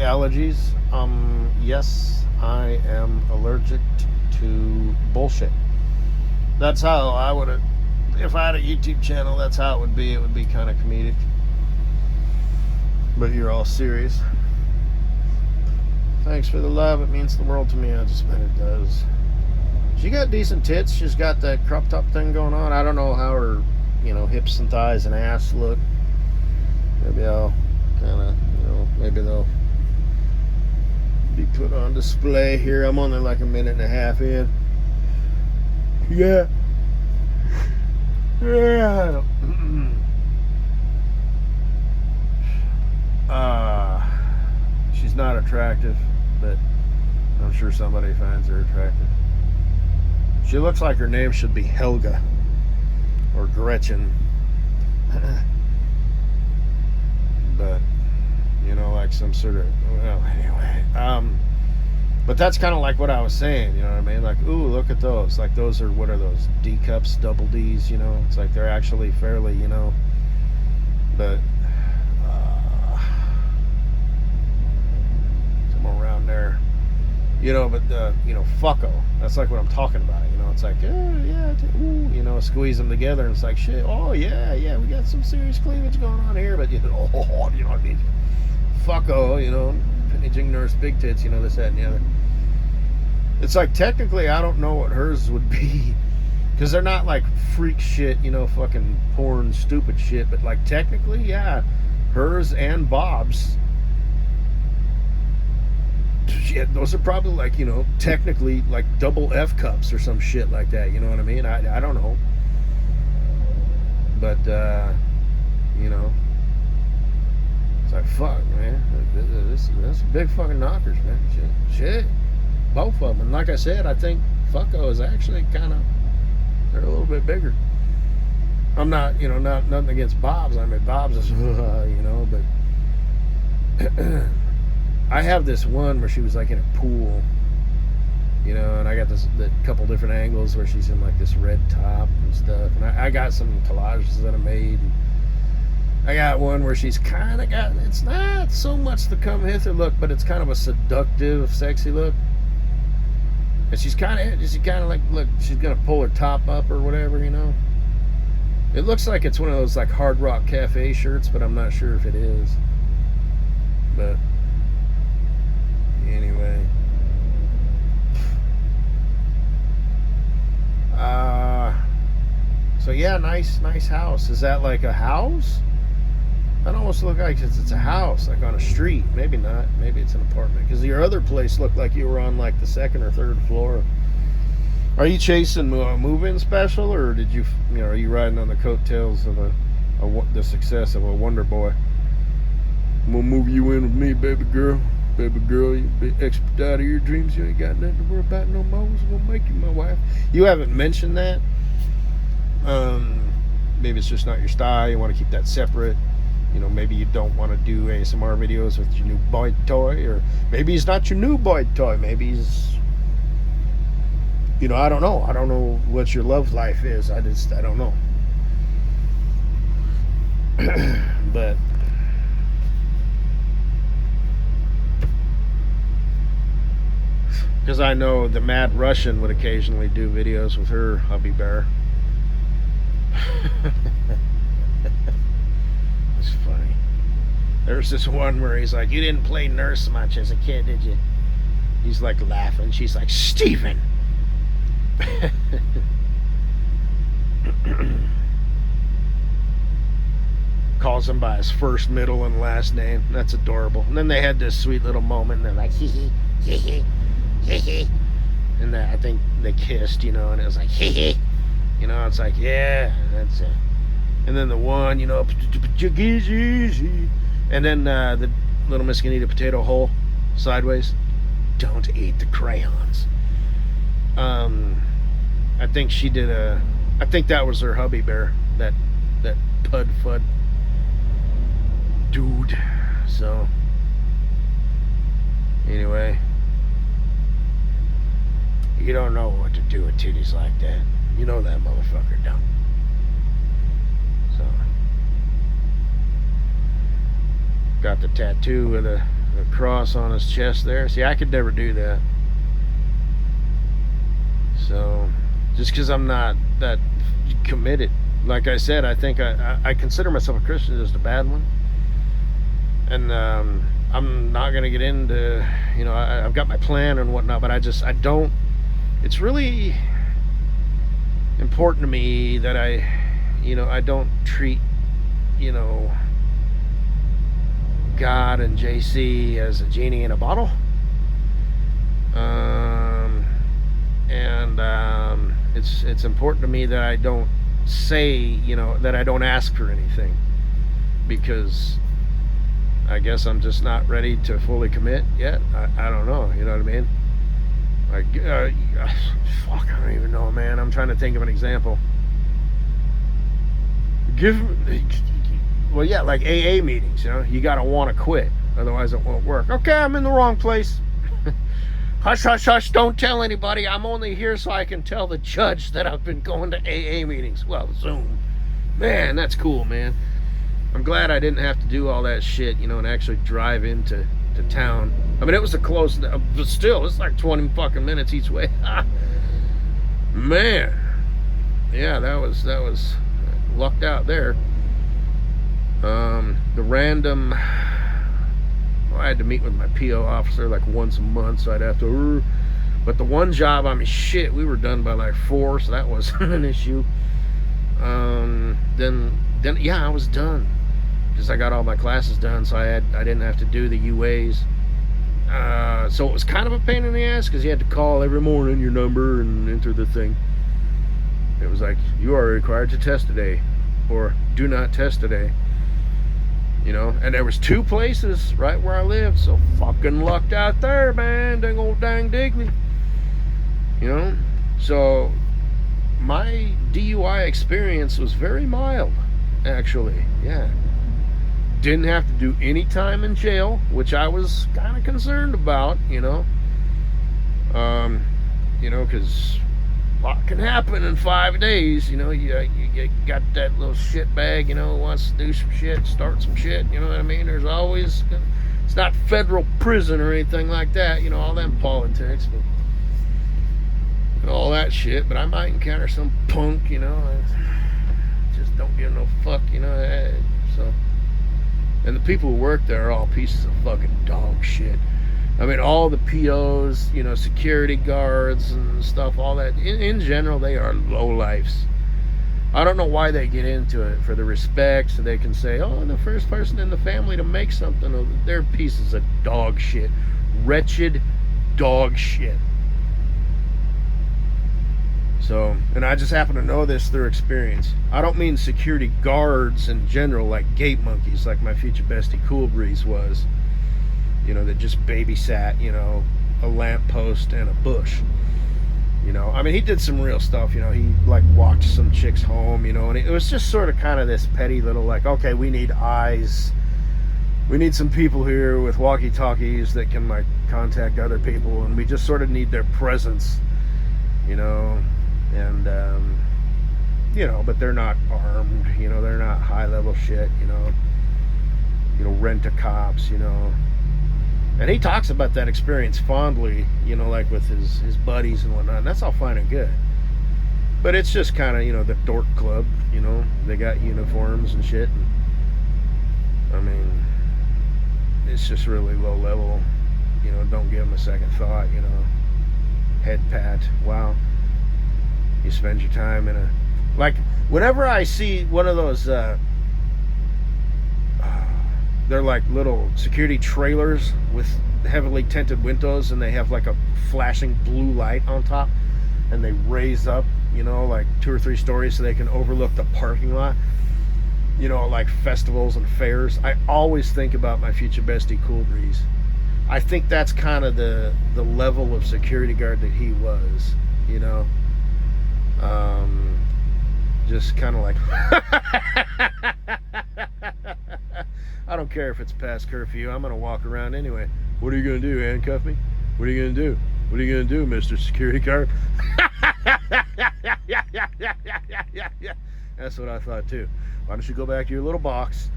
allergies? Yes, I am allergic to bullshit. That's how I would, if I had a YouTube channel, that's how it would be. It would be kind of comedic. But you're all serious. Thanks for the love. It means the world to me. I just bet it does. She got decent tits. She's got that crop top thing going on. I don't know how her, hips and thighs and ass look. Maybe I'll kind of, maybe they'll be put on display here. I'm only like a minute and a half in. Yeah. Yeah. She's not attractive, but I'm sure somebody finds her attractive. She looks like her name should be Helga or Gretchen. But, like some sort of, well, anyway. But that's kind of like what I was saying, you know what I mean? Like, ooh, look at those. Like, those are, what are those? D cups, double Ds, It's like they're actually fairly, but somewhere around there. But, fucko. That's like what I'm talking about, It's like, squeeze them together, and it's like, shit, oh, yeah, we got some serious cleavage going on here, but, what I mean? Fucko, pinching nurse, big tits, this, that, and the other. It's like, technically, I don't know what hers would be, because they're not like freak shit, fucking porn, stupid shit, but like, technically, yeah, hers and Bob's, shit, those are probably like, technically like double F cups or some shit like that, you know what I mean? I don't know. But, it's like, fuck, man. That's big fucking knockers, man. Shit. Both of them. And like I said, I think fucko is actually kind of, they're a little bit bigger. I'm not, nothing against Bob's. I mean, Bob's is, but I have this one where she was like in a pool, and I got the couple different angles where she's in like this red top and stuff. And I got some collages that I made. And I got one where she's kind of got, it's not so much the come hither look, but it's kind of a seductive, sexy look. And she's kind of like, look, she's going to pull her top up or whatever, It looks like it's one of those like Hard Rock Cafe shirts, but I'm not sure if it is. But anyway. So yeah, nice house. Is that like a house? That almost look like it's a house, like on a street. Maybe not. Maybe it's an apartment. Because your other place looked like you were on like the second or third floor. Are you chasing a move-in special, or did you, are you riding on the coattails of the success of a Wonder Boy? I'm gonna move you in with me, baby girl. Baby girl, you be expedite your dreams. You ain't got nothing to worry about no more. I'm gonna make you my wife. You haven't mentioned that. Maybe it's just not your style. You want to keep that separate. Maybe you don't want to do ASMR videos with your new boy toy, or maybe he's not your new boy toy. Maybe he's, I don't know. I don't know what your love life is. I don't know. But because I know the Mad Russian would occasionally do videos with her hubby bear. It's funny. There's this one where he's like, you didn't play nurse much as a kid, did you? He's like laughing. She's like, Steven! Calls him by his first, middle, and last name. That's adorable. And then they had this sweet little moment, and they're like, hee hee, hee hee, hee hee. And I think they kissed, and it was like, hee hee. It's like, yeah, that's it. And then the one, and then the little Miss can eat a potato whole, sideways. Don't eat the crayons. I think she did I think that was her hubby bear, that Pud Fud dude. So, anyway, you don't know what to do with titties like that. You know that motherfucker don't. So, got the tattoo with the a cross on his chest there. See, I could never do that. So, just because I'm not that committed. Like I said, I think I consider myself a Christian, just a bad one. And I'm not going to get into, I've got my plan and whatnot, but I don't, it's really important to me that I don't treat, God and JC as a genie in a bottle. It's important to me that I don't say, that I don't ask for anything, because I guess I'm just not ready to fully commit yet. I don't know, you know what I mean? Like, fuck, I don't even know, man. I'm trying to think of an example. Well, yeah, like AA meetings, you gotta want to quit, otherwise it won't work. Okay, I'm in the wrong place. Hush, hush, hush, don't tell anybody. I'm only here so I can tell the judge that I've been going to AA meetings. Well, Zoom. Man, that's cool, man. I'm glad I didn't have to do all that shit, and actually drive into town. I mean, it was a close, but still, it's like 20 fucking minutes each way. Man. Yeah, that was lucked out there. The random, I had to meet with my PO officer like once a month, so I'd have to, but the one job, I mean, shit, we were done by like 4, so that wasn't an issue. Then yeah, I was done, because I got all my classes done, so I didn't have to do the UAs. So it was kind of a pain in the ass, because you had to call every morning your number and enter the thing. It was like, you are required to test today, or do not test today. And there was 2 places right where I lived, so fucking lucked out there, man. Dang old dang diggly. So my DUI experience was very mild, actually. Yeah. Didn't have to do any time in jail, which I was kind of concerned about, because a lot can happen in 5 days. You got that little shit bag, who wants to do some shit, start some shit, you know what I mean? There's always, it's not federal prison or anything like that, all them politics, but all that shit. But I might encounter some punk, just don't give no fuck, so. And the people who work there are all pieces of fucking dog shit. I mean, all the POs, security guards and stuff, all that, in general, they are lowlifes. I don't know why they get into it, for the respect, so they can say, oh, the first person in the family to make something. They're pieces of dog shit. Wretched dog shit. So, and I just happen to know this through experience. I don't mean security guards in general, like gate monkeys, like my future bestie Cool Breeze was. That just babysat, a lamppost and a bush. I mean, he did some real stuff, he like walked some chicks home, and it was just sort of kind of this petty little, like, okay, we need eyes. We need some people here with walkie-talkies that can like contact other people, and we just sort of need their presence, and but they're not armed, they're not high-level shit, rent-a-cops, And he talks about that experience fondly, like with his buddies and whatnot. And that's all fine and good. But it's just kind of, the dork club, they got uniforms and shit. And, I mean, it's just really low level, don't give them a second thought, head pat. Wow. You spend your time in a, like, whenever I see one of those, they're like little security trailers with heavily tinted windows, and they have like a flashing blue light on top, and they raise up, like 2 or 3 stories so they can overlook the parking lot, like festivals and fairs. I always think about my future bestie Cool Breeze. I think that's kind of the level of security guard that he was, just kind of like I don't care if it's past curfew. I'm going to walk around anyway. What are you going to do, handcuff me? What are you going to do? What are you going to do, Mr. Security Guard? That's what I thought too. Why don't you go back to your little box,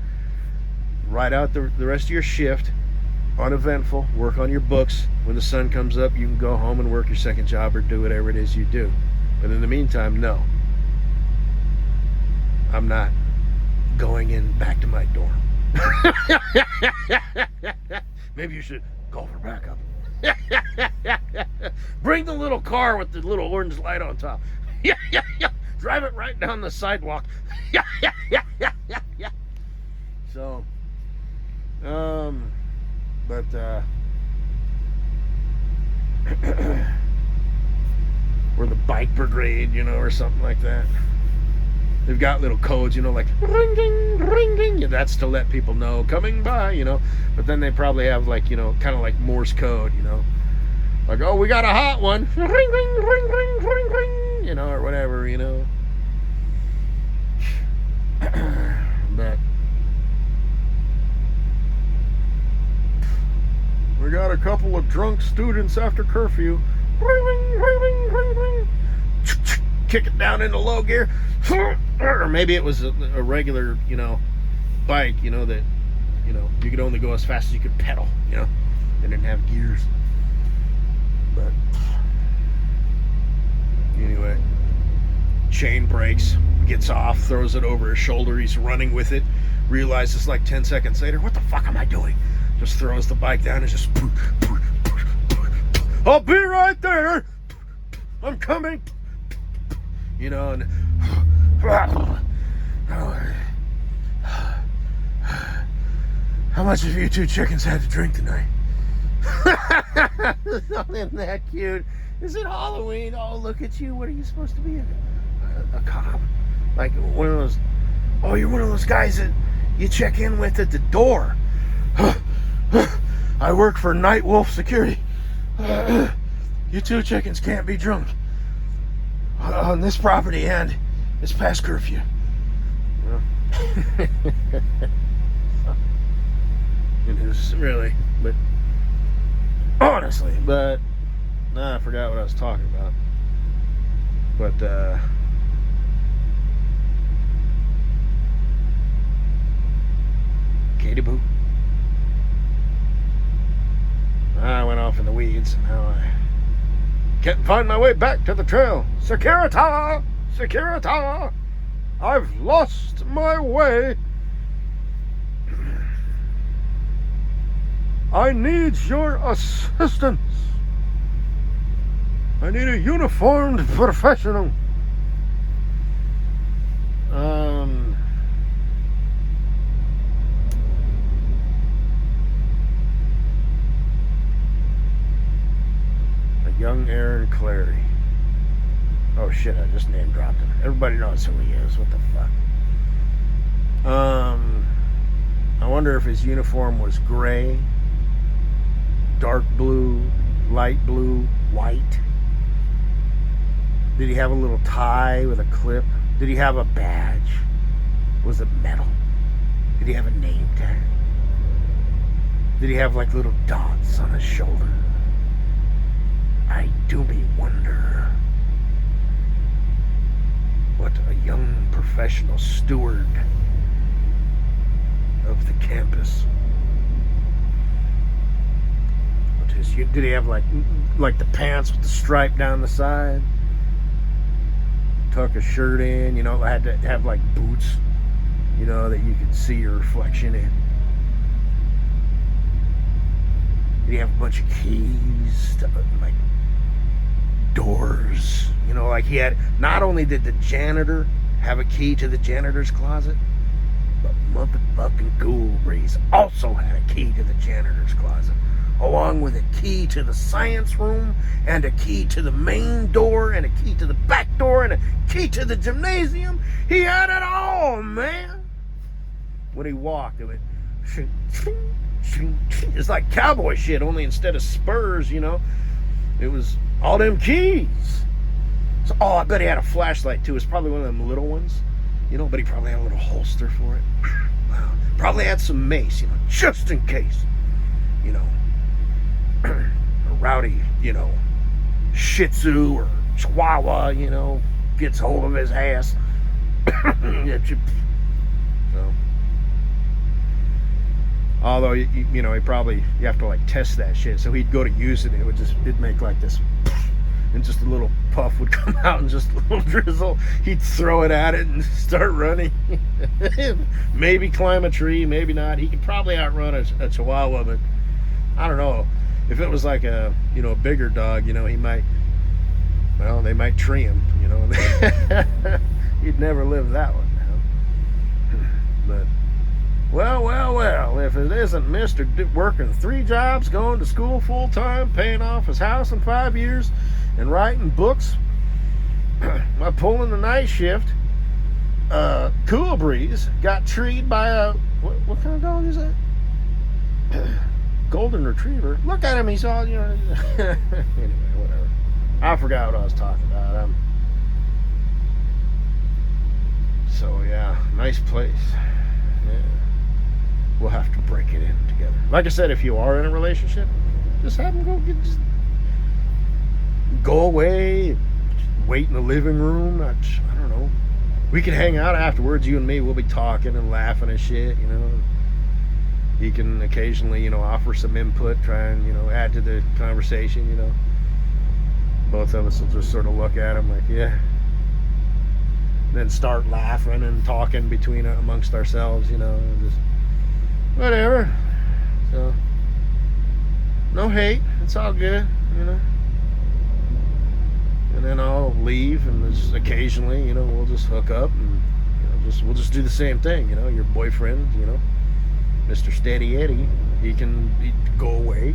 write out the rest of your shift, uneventful, work on your books. When the sun comes up, you can go home and work your second job or do whatever it is you do. But in the meantime, no. I'm not going in back to my dorm. Maybe you should call for backup. Bring the little car with the little orange light on top. Drive it right down the sidewalk. So, but we're the bike brigade, or something like that. They've got little codes, like ring ding, ring ding. Yeah, that's to let people know coming by, But then they probably have like, kind of like Morse code, like, oh, we got a hot one, ring ring ring ring ring ring, or whatever, But we got a couple of drunk students after curfew. Ring ring ring ring ring ring. Kick it down into low gear. Or maybe it was a regular, bike, that, you could only go as fast as you could pedal, They didn't have gears. But anyway, chain breaks, gets off, throws it over his shoulder. He's running with it. Realizes like 10 seconds later, what the fuck am I doing? Just throws the bike down and just, I'll be right there. I'm coming. And how much have you two chickens had to drink tonight? Isn't that cute? Is it Halloween? Oh, look at you. What are you supposed to be? A cop? Like one of those, oh, you're one of those guys that you check in with at the door. I work for Night Wolf Security. You two chickens can't be drunk on this property, and it's past curfew. It is really, but honestly, I forgot what I was talking about. But Katie Boo. I went off in the weeds, and now I can't find my way back to the trail. Securita! Securita! I've lost my way. I need your assistance. I need a uniformed professional. A young Aaron Clary. Oh shit, I just name dropped him. Everybody knows who he is. What the fuck? I wonder if his uniform was gray, dark blue, light blue, white. Did he have a little tie with a clip? Did he have a badge? Was it metal? Did he have a name tag? Did he have like little dots on his shoulder? I do me wonder what a young professional steward of the campus. Did he have like the pants with the stripe down the side? Tuck a shirt in, had to have like boots, that you could see your reflection in. Did he have a bunch of keys to like doors? Like he had, not only did the janitor have a key to the janitor's closet, but motherfucking Ghoul Breeze also had a key to the janitor's closet, along with a key to the science room, and a key to the main door, and a key to the back door, and a key to the gymnasium. He had it all, man. When he walked, it went, it's like cowboy shit, only instead of spurs, it was all them keys. So, I bet he had a flashlight too. It's probably one of them little ones, but he probably had a little holster for it. Wow. Probably had some mace, just in case, a rowdy, Shih Tzu or Chihuahua, gets hold of his ass. So, Although you know, you have to like test that shit. So he'd go to use it, and it'd make like this, and just a little puff would come out, and just a little drizzle. He'd throw it at it and start running. Maybe climb a tree, maybe not. He could probably outrun a Chihuahua, but I don't know. If it was like a bigger dog, he might. Well, they might tree him, He'd never live that one down. But. Well, if it isn't Mr. Working 3 jobs, going to school full time, paying off his house in 5 years, and writing books, by pulling the night shift, Cool Breeze got treed by a, what kind of dog is that? Golden Retriever. Look at him, he's all, anyway, whatever. I forgot what I was talking about. So, yeah, nice place. Yeah. We'll have to break it in together. Like I said, if you are in a relationship, just have them go away, wait in the living room. I don't know. We can hang out afterwards, you and me. We'll be talking and laughing and shit, He can occasionally, offer some input, try and, add to the conversation, Both of us will just sort of look at him like, yeah. Then start laughing and talking amongst ourselves, just whatever. So no hate, it's all good, And then I'll leave, and just occasionally, we'll just hook up, and we'll just do the same thing, Your boyfriend, Mr. Steady Eddie, he can go away,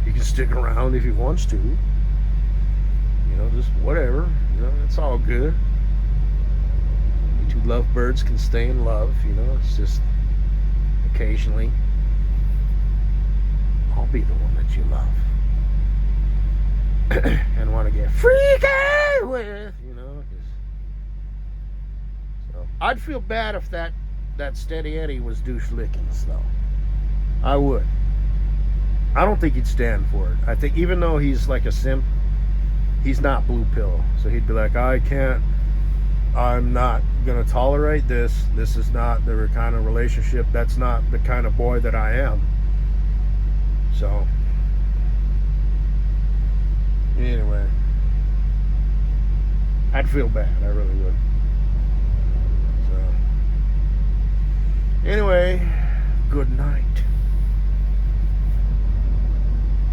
he can stick around if he wants to, just whatever, it's all good. You two lovebirds can stay in love, it's just. Occasionally, I'll be the one that you love and want to get freaky with, So I'd feel bad if that Steady Eddie was douche lickings, though. I would. I don't think he'd stand for it. I think even though he's like a simp, he's not blue pill. So he'd be like, I'm not going to tolerate this. This is not the kind of relationship. That's not the kind of boy that I am. So, anyway, I'd feel bad. I really would. So, anyway, good night.